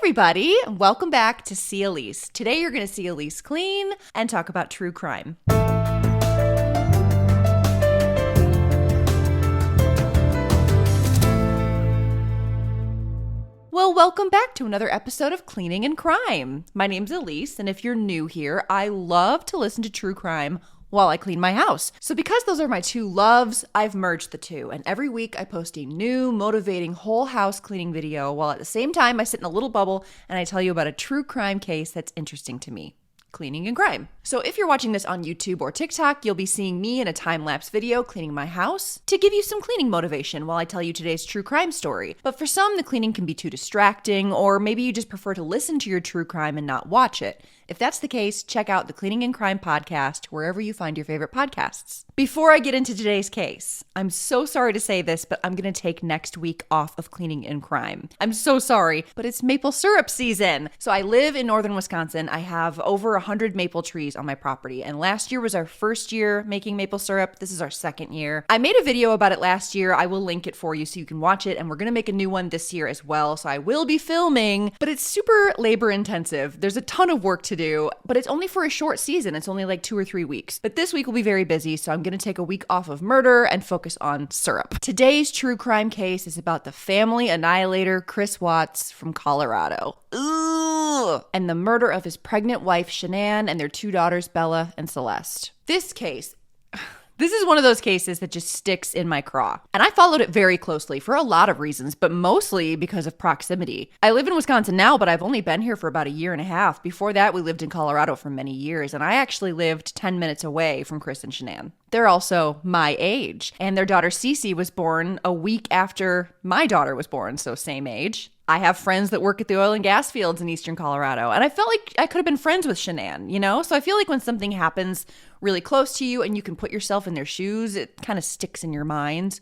everybody, and welcome back to See Elise. Today you're going to see Elise clean and talk about true crime. Well, welcome back to another episode of Cleaning and Crime. My name's Elise, and if you're new here, I love to listen to true crime while I clean my house. So because those are my two loves, I've merged the two. And every week I post a new, motivating whole house cleaning video while at the same time I sit in a little bubble and I tell you about a true crime case that's interesting to me. Cleaning and crime. So if you're watching this on YouTube or TikTok, you'll be seeing me in a time-lapse video cleaning my house to give you some cleaning motivation while I tell you today's true crime story. But for some, the cleaning can be too distracting, or maybe you just prefer to listen to your true crime and not watch it. If that's the case, check out the Cleaning and Crime podcast wherever you find your favorite podcasts. Before I get into today's case, I'm so sorry to say this, but I'm going to take next week off of Cleaning and Crime. I'm so sorry, but it's maple syrup season. So I live in northern Wisconsin. I have over 100 maple trees on my property, and last year was our first year making maple syrup. This is our second year. I made a video about it last year. I will link it for you so you can watch it, and we're going to make a new one this year as well. So I will be filming, but it's super labor intensive. There's a ton of work to do, but it's only for a short season. It's only like 2 or 3 weeks. But this week will be very busy, so I'm going to take a week off of murder and focus on syrup. Today's true crime case is about the Family Annihilator Chris Watts from Colorado. Ooh! And the murder of his pregnant wife, Shanann, and their 2 daughters, Bella and Celeste. This is one of those cases that just sticks in my craw. And I followed it very closely for a lot of reasons, but mostly because of proximity. I live in Wisconsin now, but I've only been here for about a year and a half. Before that, we lived in Colorado for many years, and I actually lived 10 minutes away from Chris and Shanann. They're also my age, and their daughter Cece was born a week after my daughter was born, so same age. I have friends that work at the oil and gas fields in eastern Colorado, and I felt like I could have been friends with Shanann, you know? So I feel like when something happens really close to you and you can put yourself in their shoes, it kind of sticks in your mind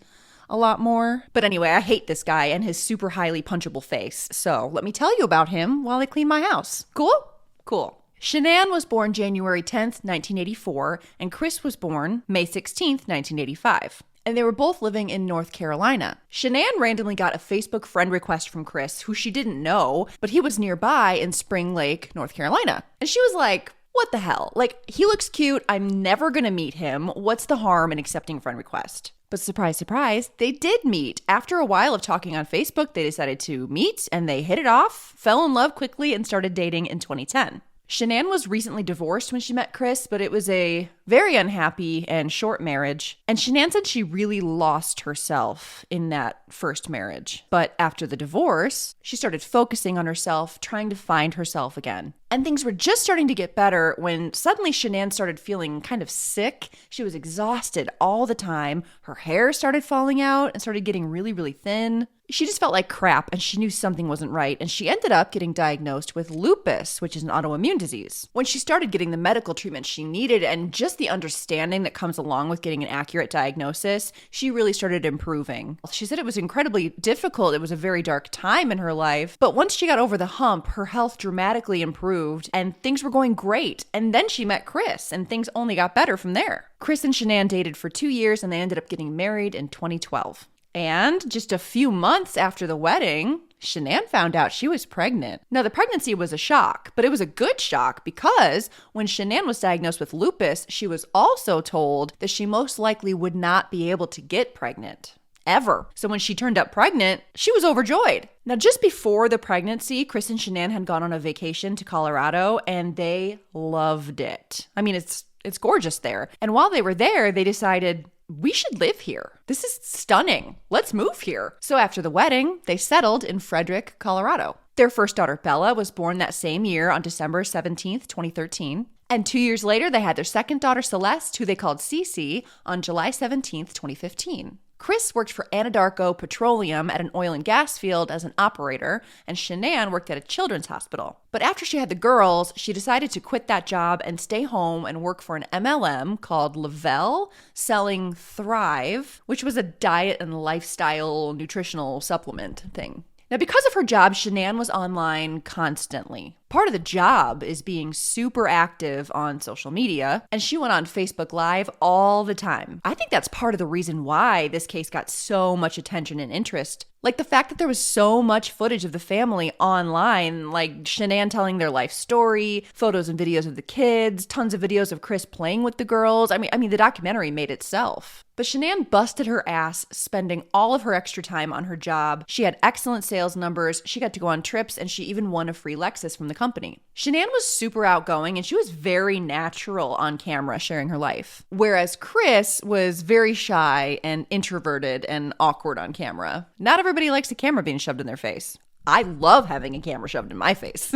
a lot more. But anyway, I hate this guy and his super highly punchable face. So let me tell you about him while I clean my house. Cool? Cool. Shanann was born January 10th, 1984, and Chris was born May 16th, 1985. And they were both living in North Carolina. Shanann randomly got a Facebook friend request from Chris, who she didn't know, but he was nearby in Spring Lake, North Carolina. And she was like, what the hell? Like, he looks cute. I'm never gonna meet him. What's the harm in accepting a friend request? But surprise, surprise, they did meet. After a while of talking on Facebook, they decided to meet, and they hit it off, fell in love quickly, and started dating in 2010. Shanann was recently divorced when she met Chris, but it was a very unhappy and short marriage. And Shanann said she really lost herself in that first marriage. But after the divorce, she started focusing on herself, trying to find herself again. And things were just starting to get better when suddenly Shanann started feeling kind of sick. She was exhausted all the time. Her hair started falling out and started getting really, really thin. She just felt like crap, and she knew something wasn't right, and she ended up getting diagnosed with lupus, which is an autoimmune disease. When she started getting the medical treatment she needed and just the understanding that comes along with getting an accurate diagnosis, she really started improving. She said it was incredibly difficult. It was a very dark time in her life, but once she got over the hump, her health dramatically improved, and things were going great. And then she met Chris, and things only got better from there. Chris and Shanann dated for 2 years, and they ended up getting married in 2012. And just a few months after the wedding, Shanann found out she was pregnant. Now, the pregnancy was a shock, but it was a good shock because when Shanann was diagnosed with lupus, she was also told that she most likely would not be able to get pregnant. Ever. So when she turned up pregnant, she was overjoyed. Now, just before the pregnancy, Chris and Shanann had gone on a vacation to Colorado, and they loved it. I mean, it's gorgeous there. And while they were there, they decided, we should live here. This is stunning. Let's move here. So after the wedding, they settled in Frederick, Colorado. Their first daughter, Bella, was born that same year on December 17th, 2013. And 2 years later, they had their second daughter, Celeste, who they called Cece, on July 17th, 2015. Chris worked for Anadarko Petroleum at an oil and gas field as an operator, and Shanann worked at a children's hospital. But after she had the girls, she decided to quit that job and stay home and work for an MLM called Lavelle, selling Thrive, which was a diet and lifestyle nutritional supplement thing. Now, because of her job, Shanann was online constantly. Part of the job is being super active on social media, and she went on Facebook Live all the time. I think that's part of the reason why this case got so much attention and interest. Like the fact that there was so much footage of the family online, like Shanann telling their life story, photos and videos of the kids, tons of videos of Chris playing with the girls. I mean, the documentary made itself. But Shanann busted her ass spending all of her extra time on her job. She had excellent sales numbers, she got to go on trips, and she even won a free Lexus from the company. Shanann was super outgoing and she was very natural on camera sharing her life. Whereas Chris was very shy and introverted and awkward on camera. Not everybody likes a camera being shoved in their face. I love having a camera shoved in my face.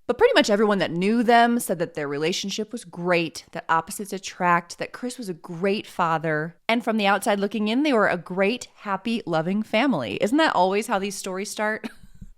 But pretty much everyone that knew them said that their relationship was great, that opposites attract, that Chris was a great father. And from the outside looking in, they were a great, happy, loving family. Isn't that always how these stories start?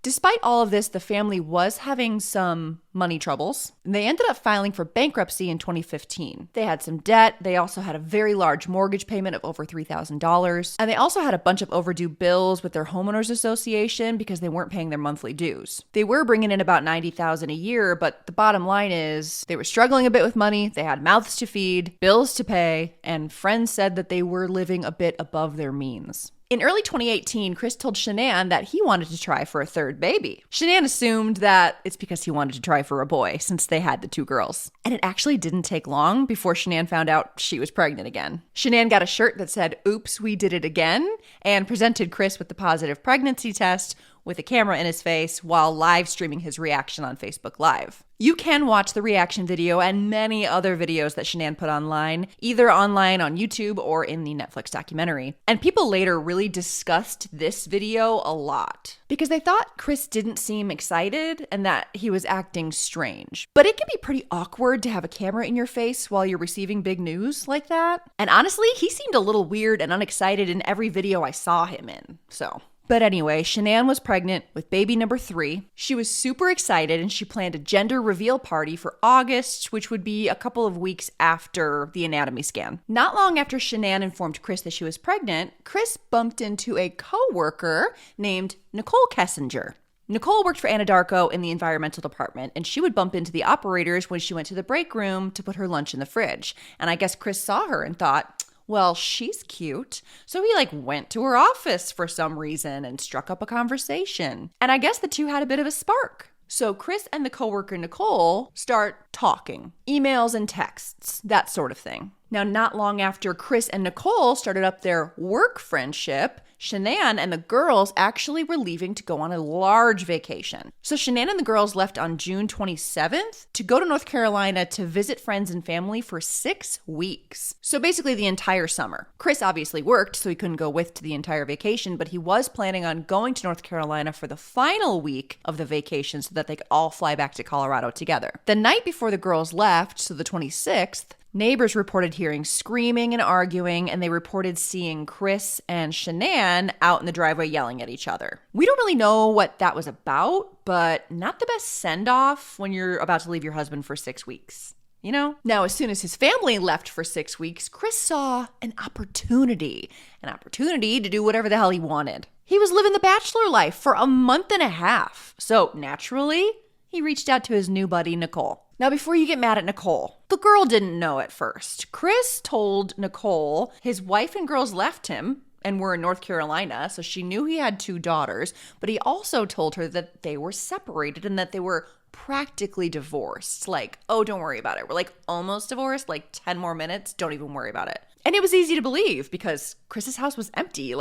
Despite all of this, the family was having some money troubles. They ended up filing for bankruptcy in 2015. They had some debt. They also had a very large mortgage payment of over $3,000. And they also had a bunch of overdue bills with their homeowners association because they weren't paying their monthly dues. They were bringing in about $90,000 a year, but the bottom line is they were struggling a bit with money. They had mouths to feed, bills to pay, and friends said that they were living a bit above their means. In early 2018, Chris told Shanann that he wanted to try for a third baby. Shanann assumed that it's because he wanted to try for a boy since they had the two girls. And it actually didn't take long before Shanann found out she was pregnant again. Shanann got a shirt that said, "Oops, we did it again," and presented Chris with the positive pregnancy test with a camera in his face while live streaming his reaction on Facebook Live. You can watch the reaction video and many other videos that Shanann put online, either online on YouTube or in the Netflix documentary. And people later really discussed this video a lot because they thought Chris didn't seem excited and that he was acting strange. But it can be pretty awkward to have a camera in your face while you're receiving big news like that. And honestly, he seemed a little weird and unexcited in every video I saw him in, so... But anyway, Shanann was pregnant with baby number 3. She was super excited and she planned a gender reveal party for August, which would be a couple of weeks after the anatomy scan. Not long after Shanann informed Chris that she was pregnant, Chris bumped into a coworker named Nicole Kessinger. Nicole worked for Anadarko in the environmental department, and she would bump into the operators when she went to the break room to put her lunch in the fridge. And I guess Chris saw her and thought, well, she's cute. So he went to her office for some reason and struck up a conversation. And I guess the two had a bit of a spark. So Chris and the coworker Nicole start talking. Emails and texts, that sort of thing. Now, not long after Chris and Nicole started up their work friendship, Shanann and the girls actually were leaving to go on a large vacation. So Shanann and the girls left on June 27th to go to North Carolina to visit friends and family for 6 weeks. So basically the entire summer. Chris obviously worked, so he couldn't go with to the entire vacation, but he was planning on going to North Carolina for the final week of the vacation so that they could all fly back to Colorado together. The night before the girls left, so the 26th, neighbors reported hearing screaming and arguing, and they reported seeing Chris and Shanann out in the driveway yelling at each other. We don't really know what that was about, but not the best send-off when you're about to leave your husband for 6 weeks. You know? Now, as soon as his family left for 6 weeks, Chris saw an opportunity to do whatever the hell he wanted. He was living the bachelor life for a month and a half. So naturally, he reached out to his new buddy, Nicole. Now, before you get mad at Nicole, the girl didn't know at first. Chris told Nicole his wife and girls left him and were in North Carolina, so she knew he had 2 daughters, but he also told her that they were separated and that they were practically divorced. Oh, don't worry about it. We're almost divorced, 10 more minutes, don't even worry about it. And it was easy to believe because Chris's house was empty,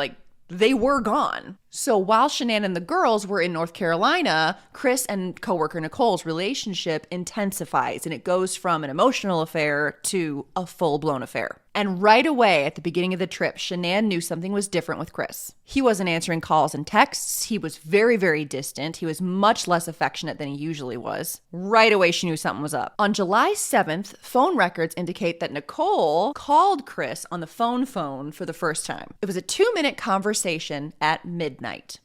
they were gone. So while Shanann and the girls were in North Carolina, Chris and coworker Nicole's relationship intensifies, and it goes from an emotional affair to a full-blown affair. And right away at the beginning of the trip, Shanann knew something was different with Chris. He wasn't answering calls and texts. He was very, very distant. He was much less affectionate than he usually was. Right away, she knew something was up. On July 7th, phone records indicate that Nicole called Chris on the phone for the first time. It was a 2-minute conversation at midnight.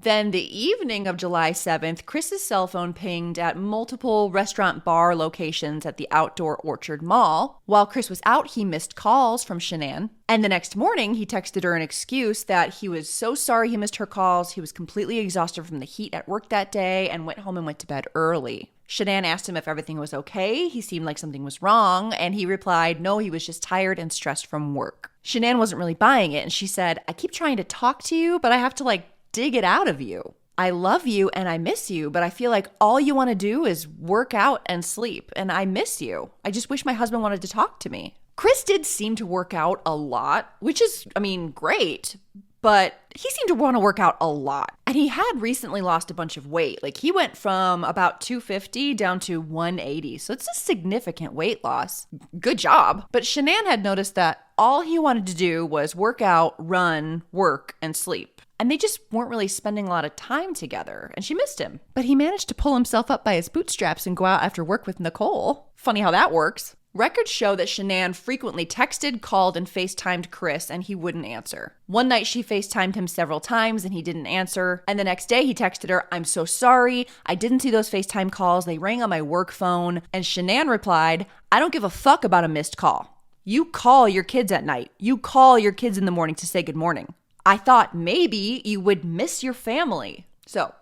Then the evening of July 7th, Chris's cell phone pinged at multiple restaurant bar locations at the outdoor Orchard Mall. While Chris was out, he missed calls from Shanann. And the next morning, he texted her an excuse that he was so sorry he missed her calls. He was completely exhausted from the heat at work that day and went home and went to bed early. Shanann asked him if everything was okay. He seemed like something was wrong, and he replied, no, he was just tired and stressed from work. Shanann wasn't really buying it, and she said, I keep trying to talk to you, but I have to dig it out of you. I love you and I miss you, but I feel like all you want to do is work out and sleep, and I miss you. I just wish my husband wanted to talk to me. Chris did seem to work out a lot, which is, great, but he seemed to want to work out a lot. And he had recently lost a bunch of weight. He went from about 250 down to 180. So it's a significant weight loss. Good job. But Shanann had noticed that all he wanted to do was work out, run, work, and sleep. And they just weren't really spending a lot of time together, and she missed him. But he managed to pull himself up by his bootstraps and go out after work with Nicole. Funny how that works. Records show that Shanann frequently texted, called, and FaceTimed Chris, and he wouldn't answer. One night she FaceTimed him several times, and he didn't answer. And the next day he texted her, I'm so sorry. I didn't see those FaceTime calls. They rang on my work phone. And Shanann replied, I don't give a fuck about a missed call. You call your kids at night. You call your kids in the morning to say good morning. I thought maybe you would miss your family. So,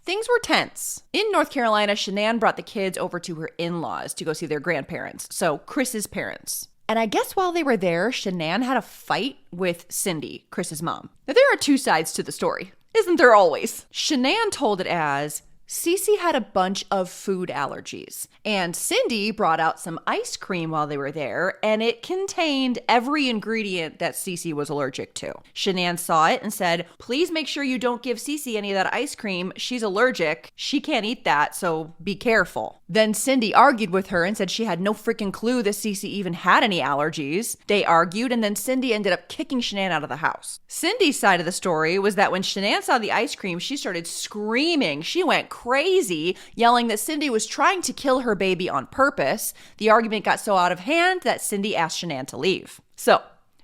things were tense. In North Carolina, Shanann brought the kids over to her in-laws to go see their grandparents, so Chris's parents. And I guess while they were there, Shanann had a fight with Cindy, Chris's mom. Now, there are two sides to the story. Isn't there always? Shanann told it as, Cece had a bunch of food allergies, and Cindy brought out some ice cream while they were there, and it contained every ingredient that Cece was allergic to. Shanann saw it and said, please make sure you don't give Cece any of that ice cream. She's allergic. She can't eat that, so be careful. Then Cindy argued with her and said she had no freaking clue that Cece even had any allergies. They argued, and then Cindy ended up kicking Shanann out of the house. Cindy's side of the story was that when Shanann saw the ice cream, she started screaming. She went crazy, yelling that Cindy was trying to kill her baby on purpose. The argument got so out of hand that Cindy asked Shanann to leave. So,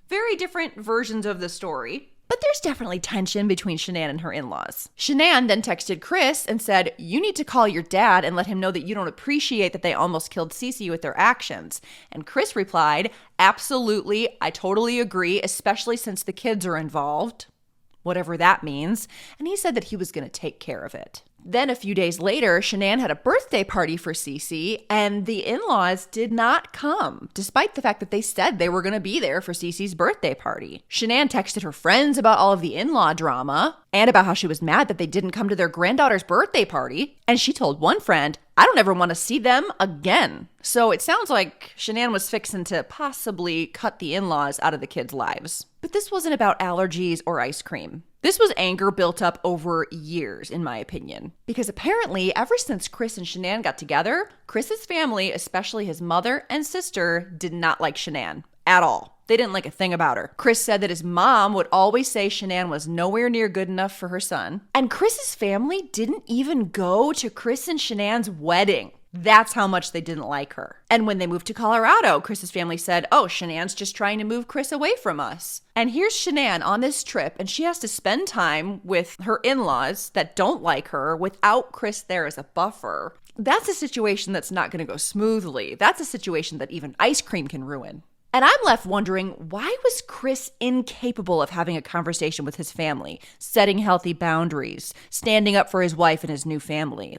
very different versions of the story, but there's definitely tension between Shanann and her in-laws. Shanann then texted Chris and said, you need to call your dad and let him know that you don't appreciate that they almost killed Cece with their actions. And Chris replied, absolutely, I totally agree, especially since the kids are involved. Whatever that means. And he said that he was going to take care of it. Then a few days later, Shanann had a birthday party for Cece, and the in-laws did not come, despite the fact that they said they were going to be there for Cece's birthday party. Shanann texted her friends about all of the in-law drama and about how she was mad that they didn't come to their granddaughter's birthday party. And she told one friend, I don't ever want to see them again. So it sounds like Shanann was fixing to possibly cut the in-laws out of the kids' lives. But this wasn't about allergies or ice cream. This was anger built up over years, in my opinion. Because apparently, ever since Chris and Shanann got together, Chris's family, especially his mother and sister, did not like Shanann at all. They didn't like a thing about her. Chris said that his mom would always say Shanann was nowhere near good enough for her son. And Chris's family didn't even go to Chris and Shanann's wedding. That's how much they didn't like her. And when they moved to Colorado, Chris's family said, oh, Shanann's just trying to move Chris away from us. And here's Shanann on this trip, and she has to spend time with her in-laws that don't like her without Chris there as a buffer. That's a situation that's not going to go smoothly. That's a situation that even ice cream can ruin. And I'm left wondering, why was Chris incapable of having a conversation with his family, setting healthy boundaries, standing up for his wife and his new family?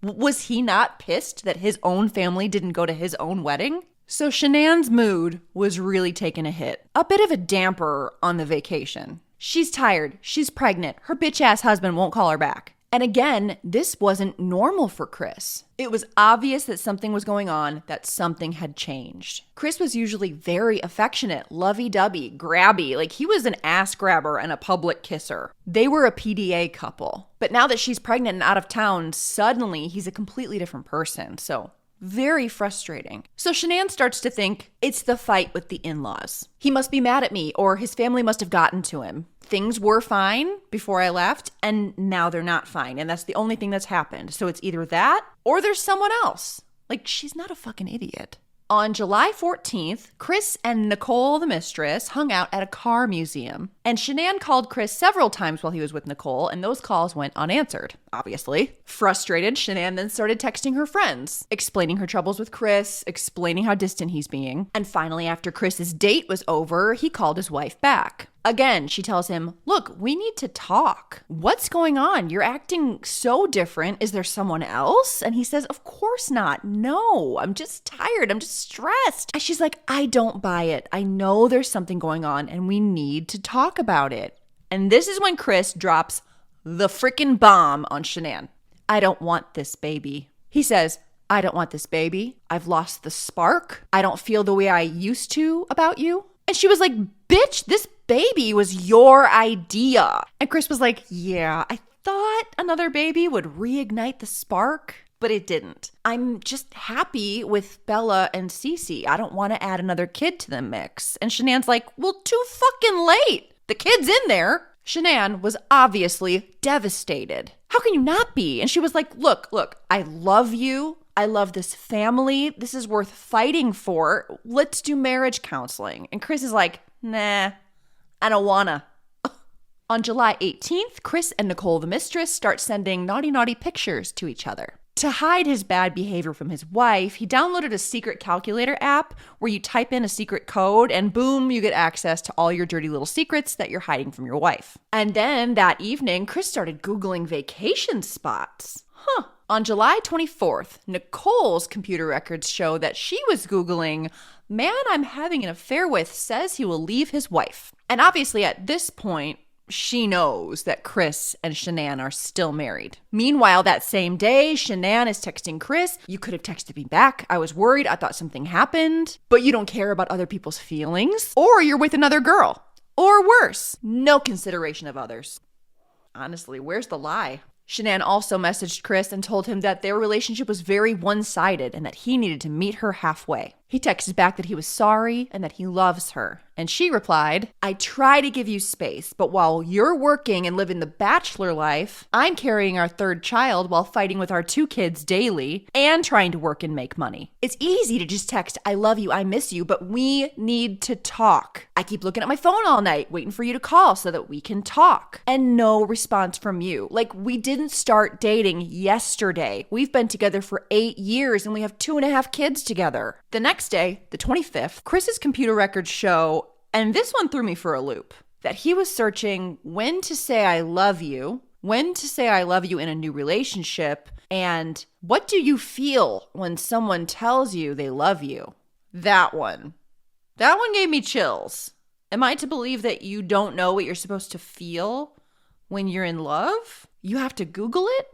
Was he not pissed that his own family didn't go to his own wedding? So Shanann's mood was really taking a hit. A bit of a damper on the vacation. She's tired. She's pregnant. Her bitch-ass husband won't call her back. And again, this wasn't normal for Chris. It was obvious that something was going on, that something had changed. Chris was usually very affectionate, lovey-dovey, grabby, he was an ass grabber and a public kisser. They were a PDA couple. But now that she's pregnant and out of town, suddenly he's a completely different person. So very frustrating. So Shanann starts to think it's the fight with the in-laws. He must be mad at me, or his family must have gotten to him. Things were fine before I left, and now they're not fine. And that's the only thing that's happened. So it's either that, or there's someone else. She's not a fucking idiot. On July 14th, Chris and Nicole, the mistress, hung out at a car museum. And Shanann called Chris several times while he was with Nicole, and those calls went unanswered, obviously. Frustrated, Shanann then started texting her friends, explaining her troubles with Chris, explaining how distant he's being. And finally, after Chris's date was over, he called his wife back. Again, she tells him, look, we need to talk. What's going on? You're acting so different. Is there someone else? And he says, of course not. No, I'm just tired. I'm just stressed. And she's like, I don't buy it. I know there's something going on and we need to talk about it. And this is when Chris drops the freaking bomb on Shanann. I don't want this baby. He says, I don't want this baby. I've lost the spark. I don't feel the way I used to about you. And she was like, bitch, this baby was your idea. And Chris was like, yeah, I thought another baby would reignite the spark, but it didn't. I'm just happy with Bella and Cece. I don't want to add another kid to the mix. And Shanann's like, well, too fucking late. The kid's in there. Shanann was obviously devastated. How can you not be? And she was like, look, I love you. I love this family. This is worth fighting for. Let's do marriage counseling. And Chris is like, nah, I don't wanna. On July 18th, Chris and Nicole, the mistress, start sending naughty pictures to each other. To hide his bad behavior from his wife, he downloaded a secret calculator app where you type in a secret code and boom, you get access to all your dirty little secrets that you're hiding from your wife. And then that evening, Chris started Googling vacation spots. On July 24th, Nicole's computer records show that she was Googling, man I'm having an affair with says he will leave his wife. And obviously at this point, she knows that Chris and Shanann are still married. Meanwhile, that same day, Shanann is texting Chris, you could have texted me back. I was worried. I thought something happened. But you don't care about other people's feelings. Or you're with another girl. Or worse, no consideration of others. Honestly, where's the lie? Shanann also messaged Chris and told him that their relationship was very one-sided and that he needed to meet her halfway. He texted back that he was sorry and that he loves her. And she replied, I try to give you space, but while you're working and living the bachelor life, I'm carrying our third child while fighting with our 2 kids daily and trying to work and make money. It's easy to just text, I love you, I miss you, but we need to talk. I keep looking at my phone all night, waiting for you to call so that we can talk. And no response from you. Like, we didn't start dating yesterday. We've been together for 8 years and we have 2.5 kids together. The next day, the 25th, Chris's computer records show, and this one threw me for a loop, that he was searching when to say I love you in a new relationship, and what do you feel when someone tells you they love you? That one gave me chills. Am I to believe that you don't know what you're supposed to feel when you're in love? You have to Google it?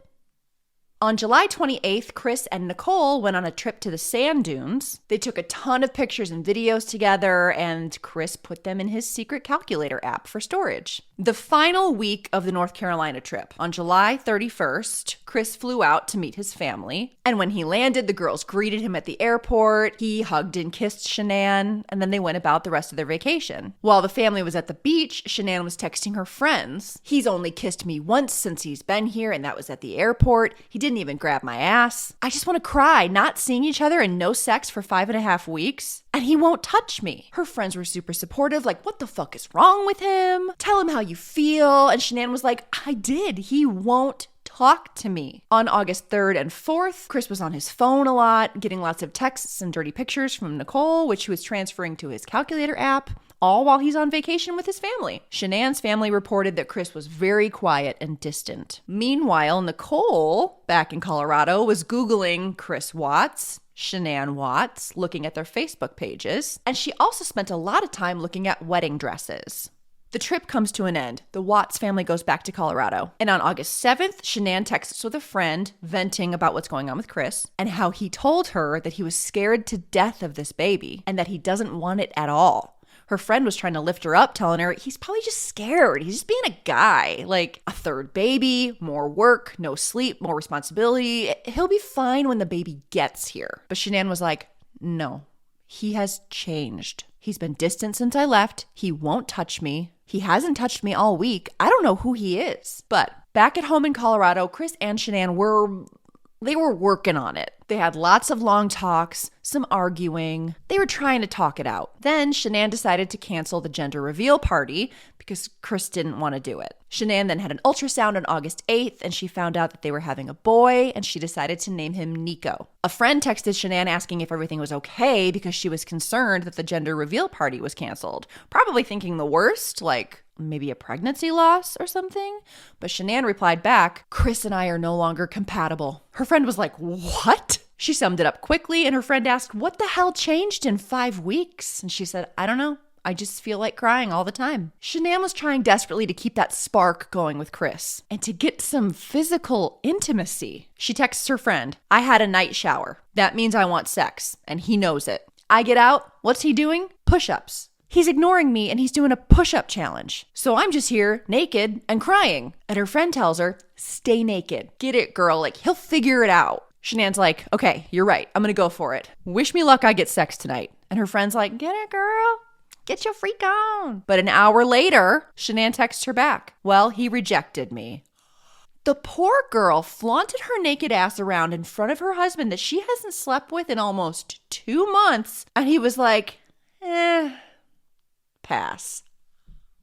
On July 28th, Chris and Nicole went on a trip to the sand dunes. They took a ton of pictures and videos together, and Chris put them in his secret calculator app for storage. The final week of the North Carolina trip, on July 31st, Chris flew out to meet his family. And when he landed, the girls greeted him at the airport. He hugged and kissed Shanann, and then they went about the rest of their vacation. While the family was at the beach, Shanann was texting her friends. He's only kissed me once since he's been here, and that was at the airport. He didn't even grab my ass. I just want to cry, not seeing each other and no sex for 5.5 weeks. And he won't touch me. Her friends were super supportive, like, what the fuck is wrong with him? Tell him how you feel. And Shanann was like, I did. He won't talk to me. On August 3rd and 4th, Chris was on his phone a lot, getting lots of texts and dirty pictures from Nicole, which he was transferring to his calculator app, all while he's on vacation with his family. Shanann's family reported that Chris was very quiet and distant. Meanwhile, Nicole, back in Colorado, was Googling Chris Watts, Shanann Watts, looking at their Facebook pages, and she also spent a lot of time looking at wedding dresses. The trip comes to an end. The Watts family goes back to Colorado. And on August 7th, Shanann texts with a friend, venting about what's going on with Chris, and how he told her that he was scared to death of this baby, and that he doesn't want it at all. Her friend was trying to lift her up, telling her he's probably just scared. He's just being a guy. Like, a third baby, more work, no sleep, more responsibility. He'll be fine when the baby gets here. But Shanann was like, no, he has changed. He's been distant since I left. He won't touch me. He hasn't touched me all week. I don't know who he is. But back at home in Colorado, Chris and Shanann were They were working on it. They had lots of long talks, some arguing. They were trying to talk it out. Then Shanann decided to cancel the gender reveal party because Chris didn't want to do it. Shanann then had an ultrasound on August 8th, and she found out that they were having a boy, and she decided to name him Nico. A friend texted Shanann asking if everything was okay because she was concerned that the gender reveal party was canceled, probably thinking the worst, like maybe a pregnancy loss or something. But Shanann replied back, "Chris and I are no longer compatible." Her friend was like, "What?" She summed it up quickly, and her friend asked, "What the hell changed in 5 weeks?" And she said, "I don't know. I just feel like crying all the time." Shanann was trying desperately to keep that spark going with Chris and to get some physical intimacy. She texts her friend, "I had a night shower. That means I want sex, and he knows it. I get out. What's he doing? Push-ups. He's ignoring me and he's doing a push-up challenge. So I'm just here naked and crying." And her friend tells her, "Stay naked. Get it, girl. Like, he'll figure it out." Shanann's like, "Okay, you're right. I'm going to go for it. Wish me luck I get sex tonight." And her friend's like, "Get it, girl. Get your freak on." But an hour later, Shanann texts her back, "Well, he rejected me." The poor girl flaunted her naked ass around in front of her husband that she hasn't slept with in almost 2 months. And he was like, pass.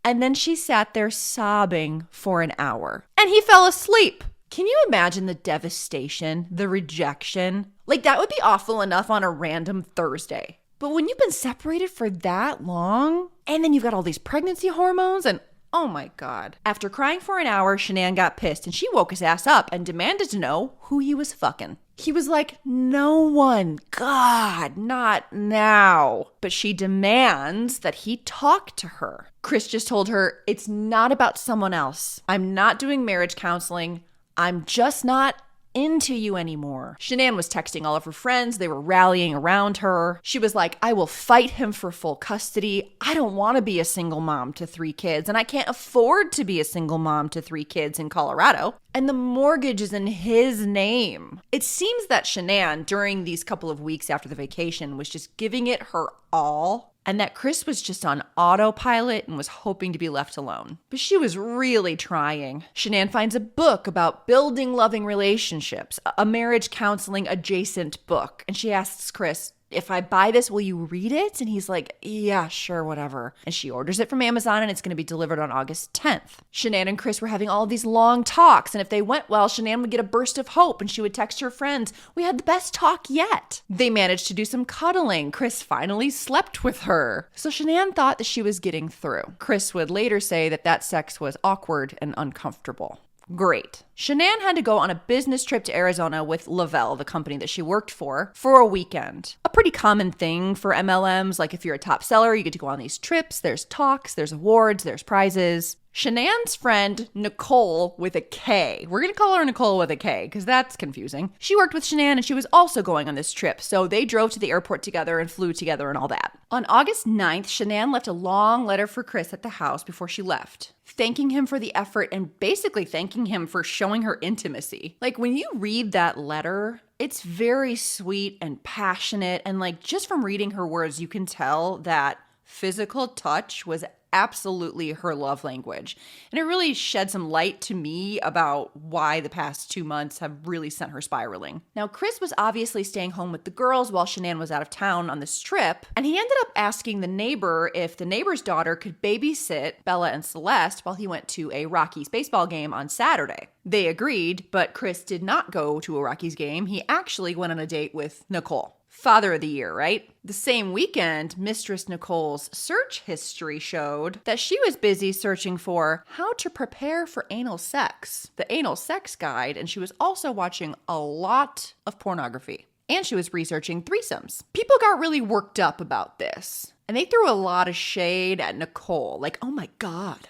And then she sat there sobbing for an hour. And he fell asleep. Can you imagine the devastation, the rejection? Like, that would be awful enough on a random Thursday. But when you've been separated for that long, and then you've got all these pregnancy hormones, and oh my God. After crying for an hour, Shanann got pissed, and she woke his ass up and demanded to know who he was fucking. He was like, "No one. God, not now." But she demands that he talk to her. Chris just told her, "It's not about someone else. I'm not doing marriage counseling. I'm just not into you anymore." Shanann was texting all of her friends. They were rallying around her. She was like, "I will fight him for full custody. I don't want to be a single mom to 3 kids, and I can't afford to be a single mom to 3 kids in Colorado. And the mortgage is in his name." It seems that Shanann, during these couple of weeks after the vacation, was just giving it her all, and that Chris was just on autopilot and was hoping to be left alone. But she was really trying. Shanann finds a book about building loving relationships, a marriage counseling adjacent book. And she asks Chris, "If I buy this, will you read it?" And he's like, "Yeah, sure, whatever." And she orders it from Amazon, and it's going to be delivered on August 10th. Shanann and Chris were having all these long talks, and if they went well, Shanann would get a burst of hope, and she would text her friends, "We had the best talk yet." They managed to do some cuddling. Chris finally slept with her. So Shanann thought that she was getting through. Chris would later say that sex was awkward and uncomfortable. Great. Shanann had to go on a business trip to Arizona with Lavelle, the company that she worked for a weekend. A pretty common thing for MLMs. Like, if you're a top seller, you get to go on these trips. There's talks, there's awards, there's prizes. Shanann's friend, Nicole, with a K. We're going to call her Nicole with a K because that's confusing. She worked with Shanann and she was also going on this trip. So they drove to the airport together and flew together and all that. On August 9th, Shanann left a long letter for Chris at the house before she left, thanking him for the effort and basically thanking him for showing her intimacy. Like, when you read that letter, it's very sweet and passionate. And like, just from reading her words, you can tell that physical touch was absolutely her love language. And it really shed some light to me about why the past 2 months have really sent her spiraling. Now, Chris was obviously staying home with the girls while Shanann was out of town on this trip, and he ended up asking the neighbor if the neighbor's daughter could babysit Bella and Celeste while he went to a Rockies baseball game on Saturday. They agreed, but Chris did not go to a Rockies game. He actually went on a date with Nicole. Father of the year, right? The same weekend, Mistress Nicole's search history showed that she was busy searching for how to prepare for anal sex, the anal sex guide, and she was also watching a lot of pornography. And she was researching threesomes. People got really worked up about this, and they threw a lot of shade at Nicole. Like, "Oh my God,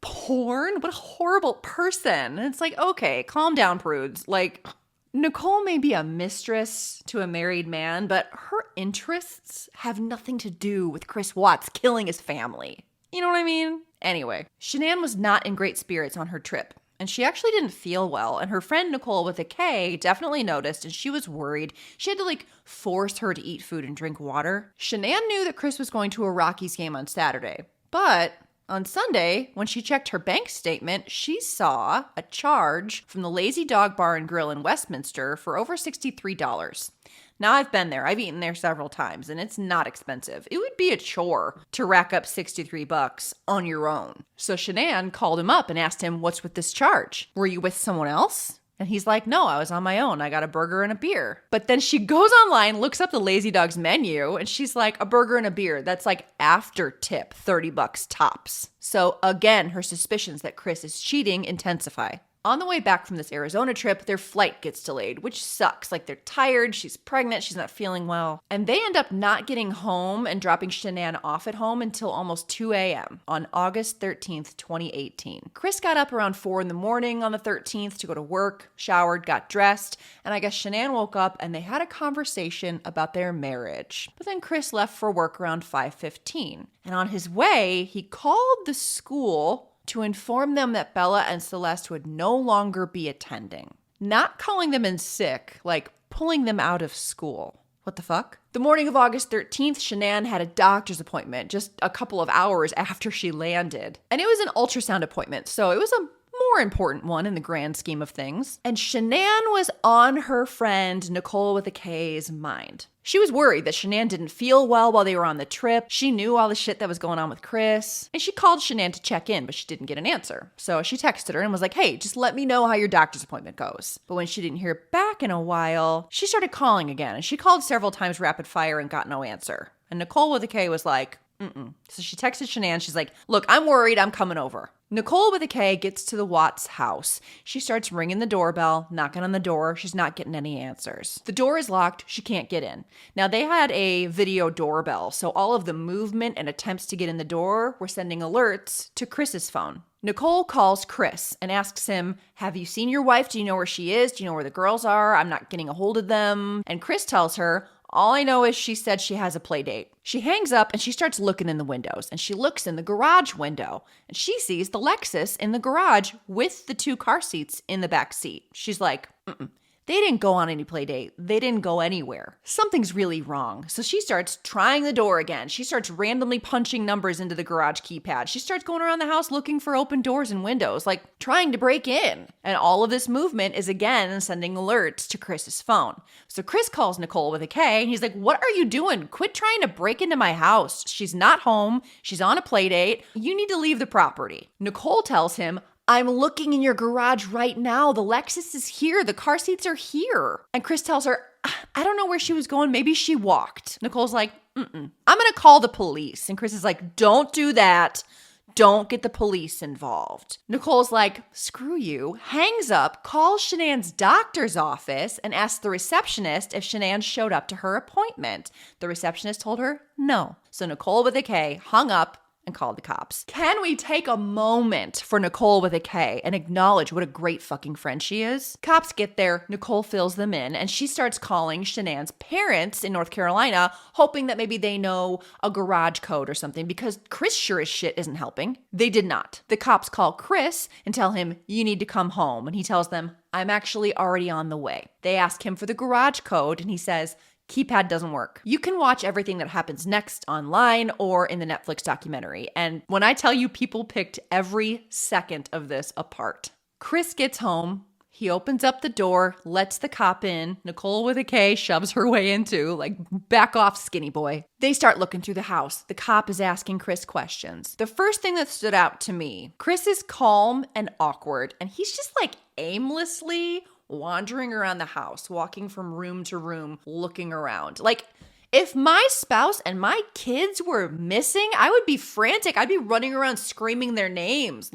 porn? What a horrible person." And it's like, okay, calm down, prudes. Like, Nicole may be a mistress to a married man, but her interests have nothing to do with Chris Watts killing his family. You know what I mean? Anyway, Shanann was not in great spirits on her trip, and she actually didn't feel well, and her friend Nicole with a K definitely noticed, and she was worried. She had to force her to eat food and drink water. Shanann knew that Chris was going to a Rockies game on Saturday, but On Sunday, when she checked her bank statement, she saw a charge from the Lazy Dog Bar and Grill in Westminster for over $63. Now, I've been there. I've eaten there several times, and it's not expensive. It would be a chore to rack up $63 on your own. So Shanann called him up and asked him, what's with this charge? Were you with someone else? And he's like, no, I was on my own. I got a burger and a beer. But then she goes online, looks up the Lazy Dog's menu, and she's like, a burger and a beer. That's like after tip, $30 tops. So again, her suspicions that Chris is cheating intensify. On the way back from this Arizona trip, their flight gets delayed, which sucks. Like, they're tired, she's pregnant, she's not feeling well. And they end up not getting home and dropping Shanann off at home until almost 2 a.m. on August 13th, 2018. Chris got up around 4 in the morning on the 13th to go to work, showered, got dressed, and I guess Shanann woke up and they had a conversation about their marriage. But then Chris left for work around 5:15. And on his way, he called the school to inform them that Bella and Celeste would no longer be attending. Not calling them in sick, like pulling them out of school. What the fuck? The morning of August 13th, Shanann had a doctor's appointment just a couple of hours after she landed. And it was an ultrasound appointment, so it was a more important one in the grand scheme of things. And Shanann was on her friend Nicole with a K's mind. She was worried that Shanann didn't feel well while they were on the trip. She knew all the shit that was going on with Chris. And she called Shanann to check in, but she didn't get an answer. So she texted her and was like, hey, just let me know how your doctor's appointment goes. But when she didn't hear back in a while, she started calling again. And she called several times rapid fire and got no answer. And Nicole with a K was like, So she texted Shanann. She's like, look, I'm worried. I'm coming over. Nicole with a K gets to the Watts house. She starts ringing the doorbell, knocking on the door. She's not getting any answers. The door is locked. She can't get in. Now, they had a video doorbell, so all of the movement and attempts to get in the door were sending alerts to Chris's phone. Nicole calls Chris and asks him, have you seen your wife? Do you know where she is? Do you know where the girls are? I'm not getting a hold of them. And Chris tells her, all I know is she said she has a play date. She hangs up and she starts looking in the windows, and she looks in the garage window and she sees the Lexus in the garage with the 2 car seats in the back seat. She's like, They didn't go on any play date. They didn't go anywhere. Something's really wrong. So she starts trying the door again. She starts randomly punching numbers into the garage keypad. She starts going around the house looking for open doors and windows, like trying to break in. And all of this movement is again sending alerts to Chris's phone. So Chris calls Nicole with a K and he's like, what are you doing? Quit trying to break into my house. She's not home. She's on a play date. You need to leave the property. Nicole tells him, I'm looking in your garage right now. The Lexus is here. The car seats are here. And Chris tells her, I don't know where she was going. Maybe she walked. Nicole's like, I'm going to call the police. And Chris is like, don't do that. Don't get the police involved. Nicole's like, screw you, hangs up, calls Shanann's doctor's office and asks the receptionist if Shanann showed up to her appointment. The receptionist told her no. So Nicole with a K hung up and called the cops. Can we take a moment for Nicole with a K and acknowledge what a great fucking friend she is? Cops get there, Nicole fills them in, and she starts calling Shanann's parents in North Carolina, hoping that maybe they know a garage code or something, because Chris sure as shit isn't helping. They did not. The cops call Chris and tell him, you need to come home. And he tells them, I'm actually already on the way. They ask him for the garage code and he says, keypad doesn't work. You can watch everything that happens next online or in the Netflix documentary. And when I tell you, people picked every second of this apart. Chris gets home. He opens up the door, lets the cop in. Nicole with a K shoves her way into, like, back off, skinny boy. They start looking through the house. The cop is asking Chris questions. The first thing that stood out to me, Chris is calm and awkward, and he's just like aimlessly wandering around the house, walking from room to room, looking around. Like, if my spouse and my kids were missing, I would be frantic. I'd be running around screaming their names,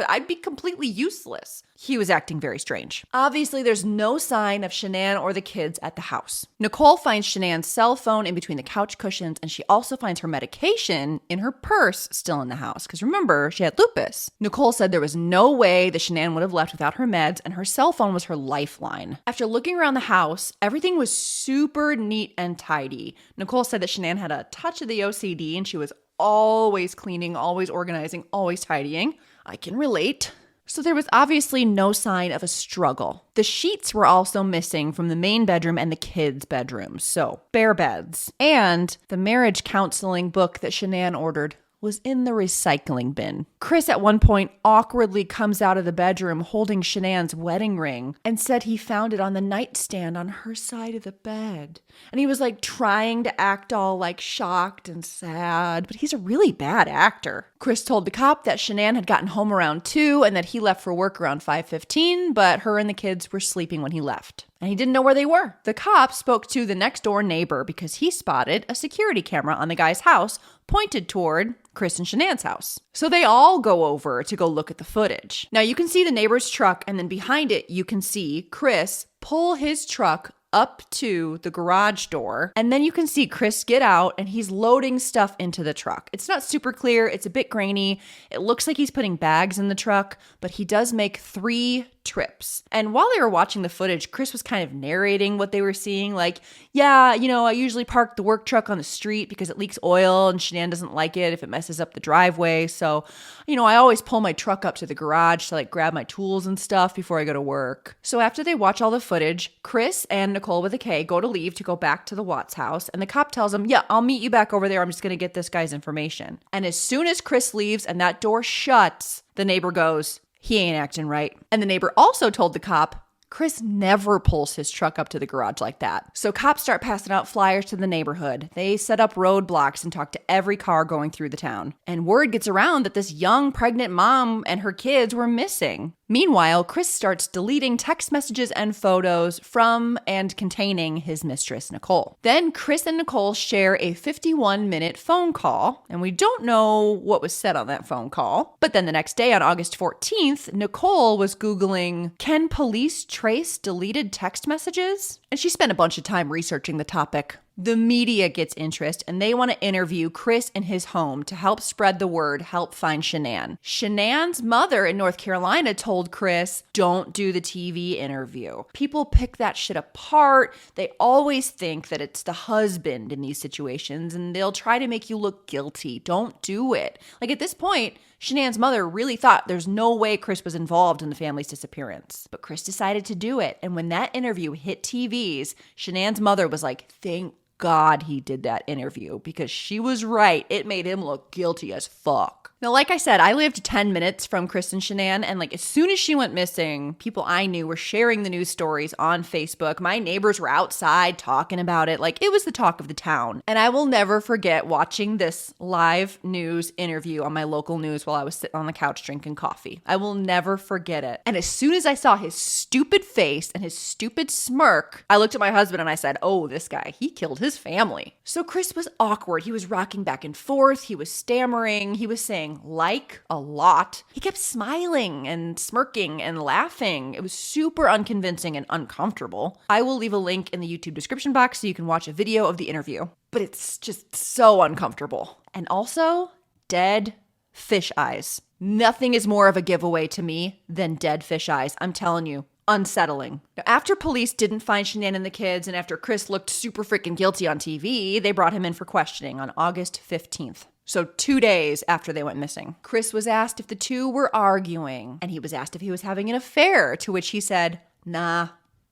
I'd be completely useless. He was acting very strange. Obviously, there's no sign of Shanann or the kids at the house. Nicole finds Shanann's cell phone in between the couch cushions, and she also finds her medication in her purse still in the house. Because remember, she had lupus. Nicole said there was no way that Shanann would have left without her meds, and her cell phone was her lifeline. After looking around the house, everything was super neat and tidy. Nicole said that Shanann had a touch of the OCD, and she was always cleaning, always organizing, always tidying. I can relate. So there was obviously no sign of a struggle. The sheets were also missing from the main bedroom and the kids' bedrooms, so bare beds. And the marriage counseling book that Shanann ordered was in the recycling bin. Chris at one point awkwardly comes out of the bedroom holding Shanann's wedding ring and said he found it on the nightstand on her side of the bed. And he was like trying to act all like shocked and sad, but he's a really bad actor. Chris told the cop that Shanann had gotten home around 2 and that he left for work around 5:15, but her and the kids were sleeping when he left. And he didn't know where they were. The cop spoke to the next door neighbor because he spotted a security camera on the guy's house pointed toward Chris and Shanann's house. So they all go over to go look at the footage. Now you can see the neighbor's truck, and then behind it you can see Chris pull his truck up to the garage door, and then you can see Chris get out and he's loading stuff into the truck. It's not super clear, it's a bit grainy. It looks like he's putting bags in the truck, but he does make 3 trips. And while they were watching the footage, Chris was kind of narrating what they were seeing, like, yeah, I usually park the work truck on the street because it leaks oil and Shanann doesn't like it if it messes up the driveway. So, I always pull my truck up to the garage to like grab my tools and stuff before I go to work. So after they watch all the footage, Chris and Nicole with a K go to leave to go back to the Watts house, and the cop tells him, yeah, I'll meet you back over there. I'm just going to get this guy's information. And as soon as Chris leaves and that door shuts, the neighbor goes, he ain't acting right. And the neighbor also told the cop, Chris never pulls his truck up to the garage like that. So cops start passing out flyers to the neighborhood. They set up roadblocks and talk to every car going through the town. And word gets around that this young pregnant mom and her kids were missing. Meanwhile, Chris starts deleting text messages and photos from and containing his mistress, Nicole. Then Chris and Nicole share a 51-minute phone call, and we don't know what was said on that phone call. But then the next day, on August 14th, Nicole was Googling, can police trace deleted text messages? And she spent a bunch of time researching the topic. The media gets interest and they want to interview Chris in his home to help spread the word, help find Shanann. Shanann's mother in North Carolina told Chris, don't do the TV interview. People pick that shit apart. They always think that it's the husband in these situations and they'll try to make you look guilty. Don't do it. Like at this point, Shanann's mother really thought there's no way Chris was involved in the family's disappearance. But Chris decided to do it. And when that interview hit TVs, Shanann's mother was like, thank God he did that interview, because she was right. It made him look guilty as fuck. Now, like I said, I lived 10 minutes from Chris and Shanann, and like as soon as she went missing, people I knew were sharing the news stories on Facebook. My neighbors were outside talking about it. Like it was the talk of the town. And I will never forget watching this live news interview on my local news while I was sitting on the couch drinking coffee. I will never forget it. And as soon as I saw his stupid face and his stupid smirk, I looked at my husband and I said, oh, this guy, he killed his family. So Chris was awkward. He was rocking back and forth. He was stammering. He was saying like a lot. He kept smiling and smirking and laughing. It was super unconvincing and uncomfortable. I will leave a link in the YouTube description box so you can watch a video of the interview. But it's just so uncomfortable. And also, dead fish eyes. Nothing is more of a giveaway to me than dead fish eyes. I'm telling you. Unsettling. Now, after police didn't find Shanann and the kids, and after Chris looked super freaking guilty on TV, they brought him in for questioning on August 15th. So 2 days after they went missing. Chris was asked if the two were arguing, and he was asked if he was having an affair, to which he said, nah,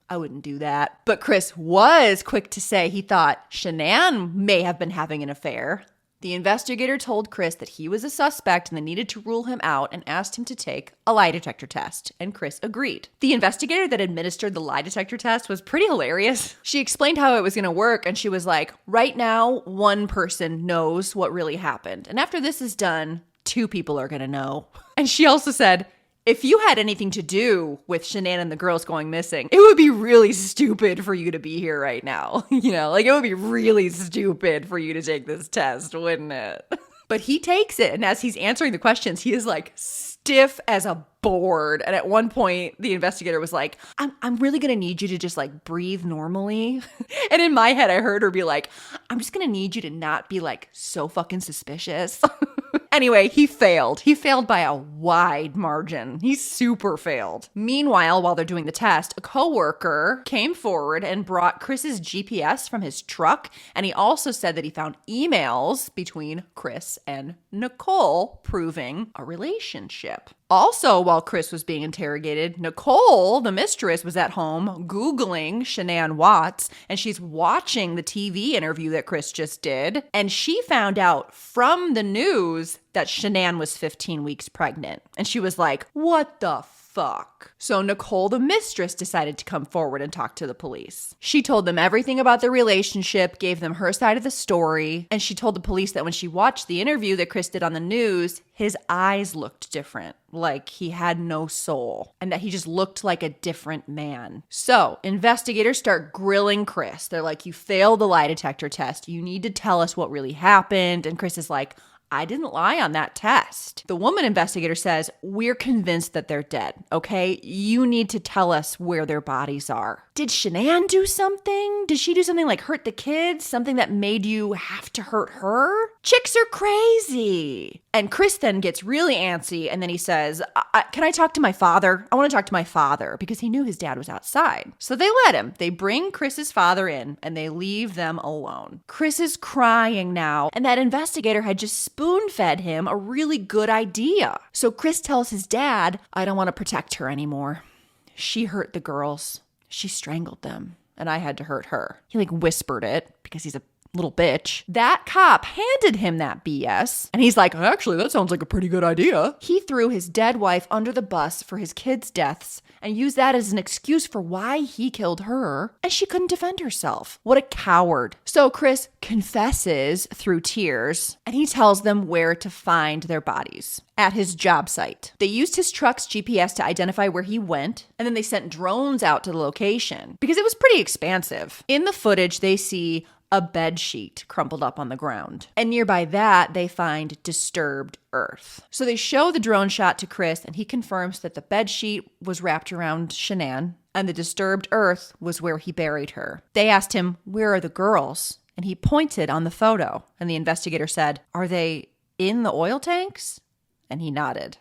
I wouldn't do that. But Chris was quick to say he thought Shanann may have been having an affair. The investigator told Chris that he was a suspect and they needed to rule him out and asked him to take a lie detector test, and Chris agreed. The investigator that administered the lie detector test was pretty hilarious. She explained how it was going to work, and she was like, right now, one person knows what really happened. And after this is done, 2 people are going to know. And she also said, if you had anything to do with Shanann and the girls going missing, it would be really stupid for you to be here right now. It would be really stupid for you to take this test, wouldn't it? But he takes it, and as he's answering the questions, he is like stiff as a board. And at one point, the investigator was like, I'm really going to need you to just like breathe normally. And in my head, I heard her be like, I'm just going to need you to not be like so fucking suspicious. Anyway, he failed. He failed by a wide margin. He super failed. Meanwhile, while they're doing the test, a coworker came forward and brought Chris's GPS from his truck. And he also said that he found emails between Chris and Nicole proving a relationship. Also, while Chris was being interrogated, Nicole, the mistress, was at home Googling Shanann Watts, and she's watching the TV interview that Chris just did. And she found out from the news that Shanann was 15 weeks pregnant. And she was like, what the fuck? So Nicole, the mistress, decided to come forward and talk to the police. She told them everything about the relationship, gave them her side of the story, and she told the police that when she watched the interview that Chris did on the news, his eyes looked different, like he had no soul, and that he just looked like a different man. So investigators start grilling Chris. They're like, you failed the lie detector test. You need to tell us what really happened. And Chris is like, I didn't lie on that test. The woman investigator says, we're convinced that they're dead, okay? You need to tell us where their bodies are. Did Shanann do something? Did she do something like hurt the kids? Something that made you have to hurt her? Chicks are crazy. And Chris then gets really antsy, and then he says, can I talk to my father? I want to talk to my father, because he knew his dad was outside. So they let him. They bring Chris's father in, and they leave them alone. Chris is crying now, and that investigator had just spoon-fed him a really good idea. So Chris tells his dad, I don't want to protect her anymore. She hurt the girls. She strangled them, and I had to hurt her. He whispered it because he's a little bitch. That cop handed him that BS, and he's like, actually, that sounds like a pretty good idea. He threw his dead wife under the bus for his kids' deaths and used that as an excuse for why he killed her, and she couldn't defend herself. What a coward. So Chris confesses through tears, and he tells them where to find their bodies. At his job site. They used his truck's GPS to identify where he went, and then they sent drones out to the location because it was pretty expansive. In the footage, they see a bed sheet crumpled up on the ground. And nearby that, they find disturbed earth. So they show the drone shot to Chris, and he confirms that the bed sheet was wrapped around Shanann, and the disturbed earth was where he buried her. They asked him, where are the girls? And he pointed on the photo, and the investigator said, are they in the oil tanks? And he nodded.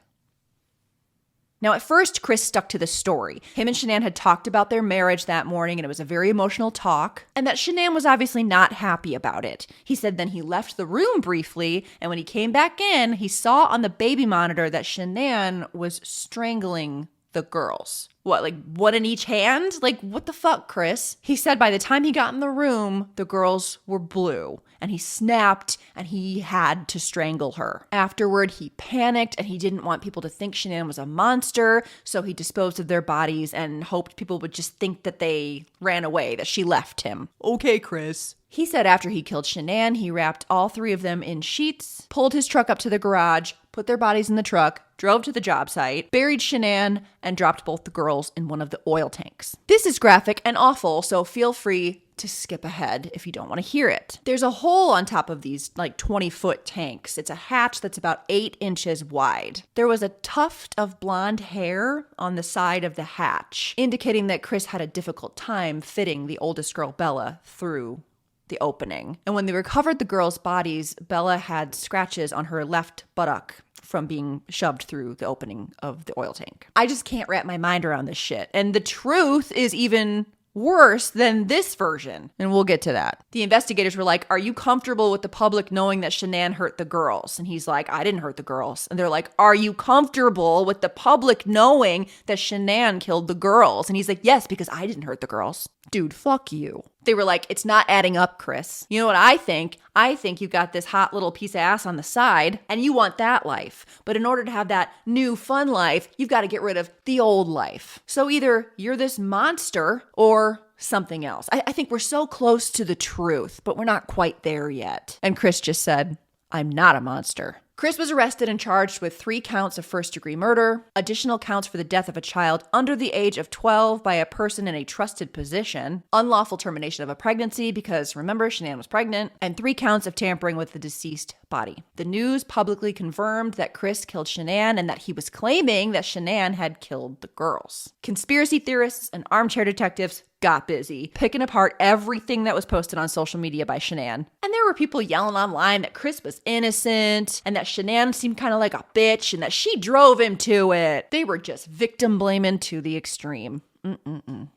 Now, at first, Chris stuck to the story. Him and Shanann had talked about their marriage that morning, and it was a very emotional talk, and that Shanann was obviously not happy about it. He said then he left the room briefly, and when he came back in, he saw on the baby monitor that Shanann was strangling the girls. What, one in each hand? What the fuck, Chris? He said by the time he got in the room, the girls were blue, and he snapped, and he had to strangle her. Afterward, he panicked, and he didn't want people to think Shanann was a monster, so he disposed of their bodies and hoped people would just think that they ran away, that she left him. Okay, Chris. He said after he killed Shanann, he wrapped all three of them in sheets, pulled his truck up to the garage, put their bodies in the truck, drove to the job site, buried Shanann, and dropped both the girls in one of the oil tanks. This is graphic and awful, so feel free to skip ahead if you don't want to hear it. There's a hole on top of these 20-foot tanks. It's a hatch that's about 8 inches wide. There was a tuft of blonde hair on the side of the hatch, indicating that Chris had a difficult time fitting the oldest girl, Bella, through the opening. And when they recovered the girls' bodies, Bella had scratches on her left buttock from being shoved through the opening of the oil tank. I just can't wrap my mind around this shit. And the truth is even worse than this version. And we'll get to that. The investigators were like, are you comfortable with the public knowing that Shanann hurt the girls? And he's like, I didn't hurt the girls. And they're like, are you comfortable with the public knowing that Shanann killed the girls? And he's like, yes, because I didn't hurt the girls. Dude, fuck you. They were like, it's not adding up, Chris. You know what I think? I think you got this hot little piece of ass on the side and you want that life. But in order to have that new fun life, you've got to get rid of the old life. So either you're this monster or something else. I think we're so close to the truth, but we're not quite there yet. And Chris just said, I'm not a monster. Chris was arrested and charged with 3 counts of first-degree murder, additional counts for the death of a child under the age of 12 by a person in a trusted position, unlawful termination of a pregnancy because, remember, Shanann was pregnant, and 3 counts of tampering with the deceased body. The news publicly confirmed that Chris killed Shanann and that he was claiming that Shanann had killed the girls. Conspiracy theorists and armchair detectives got busy, picking apart everything that was posted on social media by Shanann. And there were people yelling online that Chris was innocent and that Shanann seemed kind of like a bitch and that she drove him to it. They were just victim blaming to the extreme.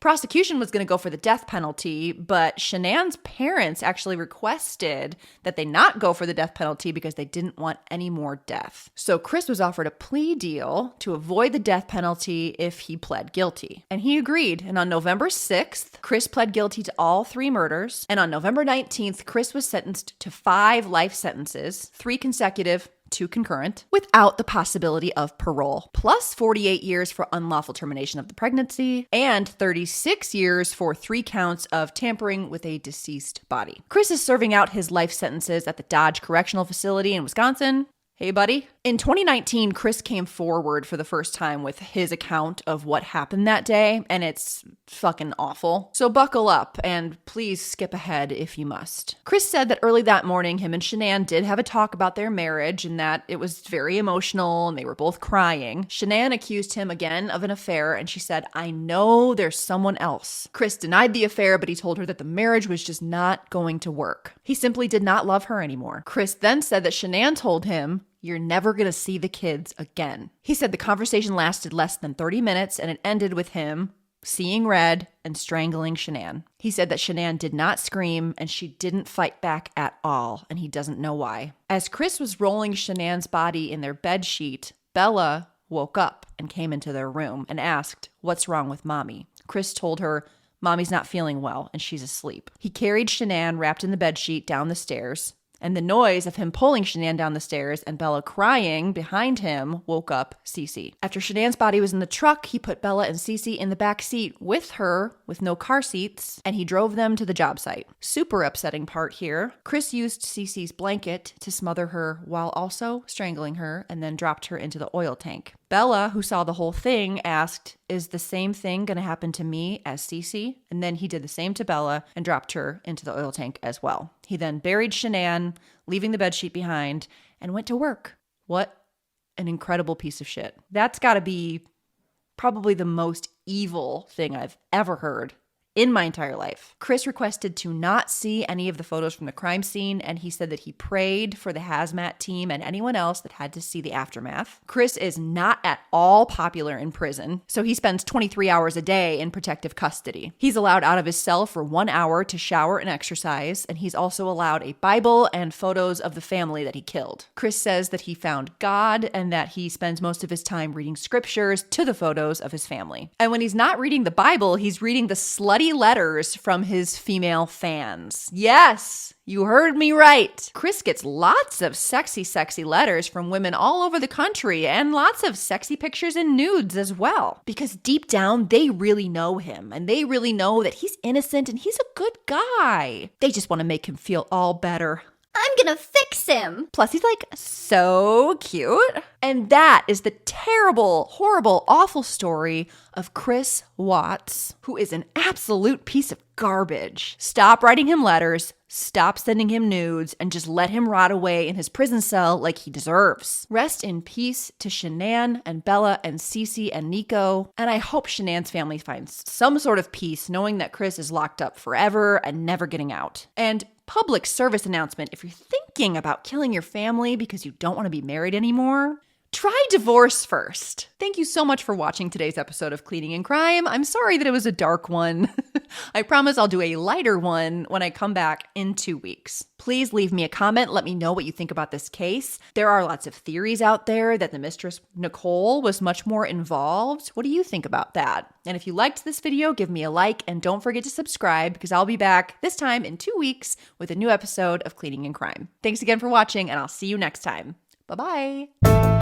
Prosecution was going to go for the death penalty, but Shanann's parents actually requested that they not go for the death penalty because they didn't want any more death. So Chris was offered a plea deal to avoid the death penalty if he pled guilty. And he agreed. And on November 6th, Chris pled guilty to all 3 murders. And on November 19th, Chris was sentenced to 5 life sentences, 3 consecutive, 2 concurrent, without the possibility of parole, plus 48 years for unlawful termination of the pregnancy, and 36 years for 3 counts of tampering with a deceased body. Chris is serving out his life sentences at the Dodge Correctional Facility in Wisconsin. Hey, buddy. In 2019, Chris came forward for the first time with his account of what happened that day, and it's fucking awful. So buckle up and please skip ahead if you must. Chris said that early that morning, him and Shanann did have a talk about their marriage and that it was very emotional and they were both crying. Shanann accused him again of an affair and she said, "I know there's someone else." Chris denied the affair, but he told her that the marriage was just not going to work. He simply did not love her anymore. Chris then said that Shanann told him, "You're never going to see the kids again." He said the conversation lasted less than 30 minutes and it ended with him seeing red and strangling Shanann. He said that Shanann did not scream and she didn't fight back at all, and he doesn't know why. As Chris was rolling Shanann's body in their bed sheet, Bella woke up and came into their room and asked, "What's wrong with Mommy?" Chris told her, "Mommy's not feeling well and she's asleep." He carried Shanann wrapped in the bed sheet down the stairs. And the noise of him pulling Shanann down the stairs and Bella crying behind him woke up Cece. After Shanann's body was in the truck, he put Bella and Cece in the back seat with her, with no car seats, and he drove them to the job site. Super upsetting part here. Chris used Cece's blanket to smother her while also strangling her and then dropped her into the oil tank. Bella, who saw the whole thing, asked, "Is the same thing going to happen to me as Cece?" And then he did the same to Bella and dropped her into the oil tank as well. He then buried Shanann, leaving the bedsheet behind, and went to work. What an incredible piece of shit. That's got to be probably the most evil thing I've ever heard in my entire life. Chris requested to not see any of the photos from the crime scene, and he said that he prayed for the hazmat team and anyone else that had to see the aftermath. Chris is not at all popular in prison, so he spends 23 hours a day in protective custody. He's allowed out of his cell for 1 hour to shower and exercise, and he's also allowed a Bible and photos of the family that he killed. Chris says that he found God and that he spends most of his time reading scriptures to the photos of his family. And when he's not reading the Bible, he's reading the slutty letters from his female fans. Yes, you heard me right. Chris gets lots of sexy, sexy letters from women all over the country and lots of sexy pictures and nudes as well. Because deep down, they really know him and they really know that he's innocent and he's a good guy. They just want to make him feel all better. I'm gonna fix him. Plus, he's like so cute. And that is the terrible, horrible, awful story of Chris Watts, who is an absolute piece of garbage. Stop writing him letters, stop sending him nudes, and just let him rot away in his prison cell like he deserves. Rest in peace to Shanann and Bella and Cece and Nico. And I hope Shanann's family finds some sort of peace knowing that Chris is locked up forever and never getting out. And public service announcement, if you're thinking about killing your family because you don't want to be married anymore, try divorce first. Thank you so much for watching today's episode of Cleaning and Crime. I'm sorry that it was a dark one. I promise I'll do a lighter one when I come back in 2 weeks. Please leave me a comment. Let me know what you think about this case. There are lots of theories out there that the mistress, Nicole, was much more involved. What do you think about that? And if you liked this video, give me a like and don't forget to subscribe because I'll be back this time in 2 weeks with a new episode of Cleaning and Crime. Thanks again for watching and I'll see you next time. Bye-bye.